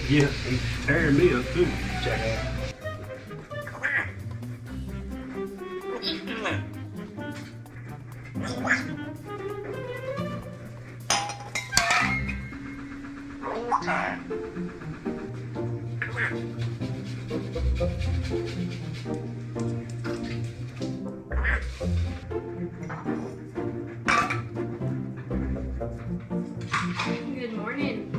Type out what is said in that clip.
Yeah, he's tearing me up too. Check it out. Good morning.